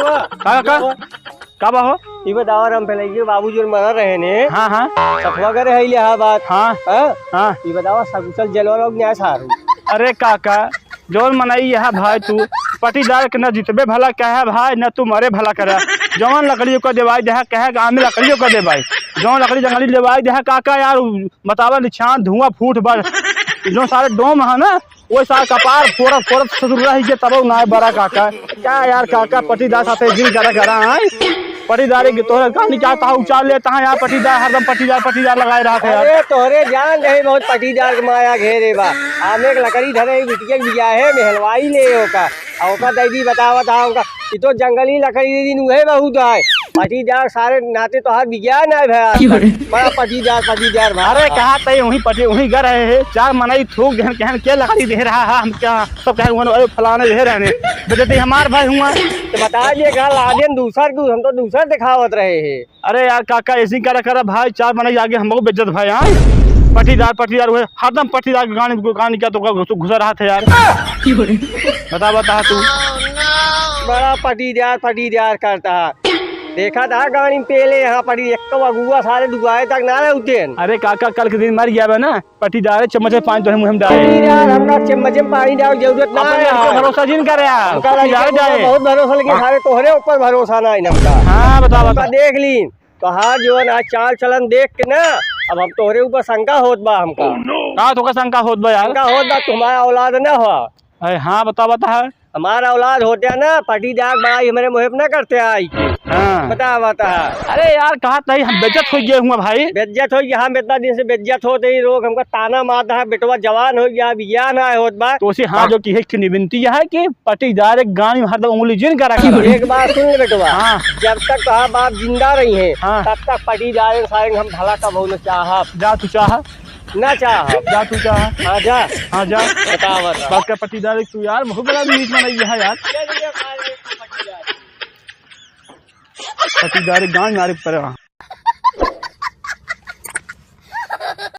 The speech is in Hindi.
बेटवा का बा हो? ये बताओ हम पहले बाबू जो मर रहे ने। हाँ हाँ सफवा करे है लिया बात। हाँ हाँ। ये बताओ सकुशल जलवा लोग न्याय सारू। अरे काका जोन मनाई है भाई तू पटीदार के न जितबे भला कहे भाई न तू मरे भला करे। जौन लकड़ियों का देवाई दे कहे गाँव में लकड़ियों का देवाई जौन लकड़ी जंगली देवाई दे काका यार बतावा निशान धुआं फूट बड़ जो सारे डोम है ना वो सारे कपार फोरत फोरत ससुरा ही के तब ना बड़ा काका क्या यार काका पटीदार साथे जिन करा करा है पटीदारी के तोहरे कहानी चाहता उचार लेता है यार पटीदार हरदम पटीदार लगाए रहा था यार। अरे तोहरे जान रहे बहुत पटीदार के माया घेरे बा आमे के लकड़ी धरे बिटिया बिया है में हलवाई ले ओका ओका दैदी बतावा था उनका ये तो जंगली लकड़ी दिन उहे बहुत है पटीदार सारे नाते तो हर विज्ञान है भाई बड़ा पटीदार अरे कहा तय वही पटी वही घर है चार मनाई थूक गहन कहन के लकड़ी दे रहा है हम क्या सब कहे अरे फलाने दे रहे बेटे हमार भाई हुआ तो बता दिए कहा लादेन दूसर को हम तो दूसर दिखावत रहे हैं। अरे यार काका ऐसी करा भाई चार मनाई आगे हमको बेइज्जत भाई हाँ पटीदार हुए हरदम पटीदार गानी क्या तो घुसा रहा था यार बता तू बड़ा पटीदार करता है देखा था गाड़ी में पहले यहाँ पटी एक अगुआ सारे दुआए तक ना रहे उठे। अरे काका कल के दिन मर गया ना पटीदार चम्मच में पानी तो हम यार हमरा चम्मच में पानी डाल जरूरत ना है भरोसा जिन करे बहुत भरोसा लेकिन सारे तोहरे ऊपर भरोसा ना है। हाँ बता देख ली तो हाँ जो है चाल चलन देख के ना अब हम तोहरे ऊपर शंका होत बा हमका। हाँ तो शंका होत बा यार तुम्हारा औलाद ना हुआ। हाँ बता हमारा औलाद होते है ना पटीदार बड़ा हमारे मुहिब ना करते आई। हाँ बता अरे यार कहा नहीं हम बेइज्जत हो गए हुआ भाई बेइज्जत हो गया हम इतना दिन से बेइज्जत होते ही लोग हमका ताना मारता है बेटवा जवान हो गया विज्ञान है होत बा तो उसी हाँ जो की है विनती है कि पटीदार एक गाड़ी में हरदम उंगली जिन करा एक बात सुन ले बेटवा हाँ। जब तक कहा बाप जिंदा रही है हाँ। तब तक पटीदार सारे हम भला का बहुत चाह जा तू चाह ना चाह जा तू चाह हाँ जा बता पटीदार तू यार बहुत बड़ा मीट बनाई है यार पटीदार गाँव मारे पर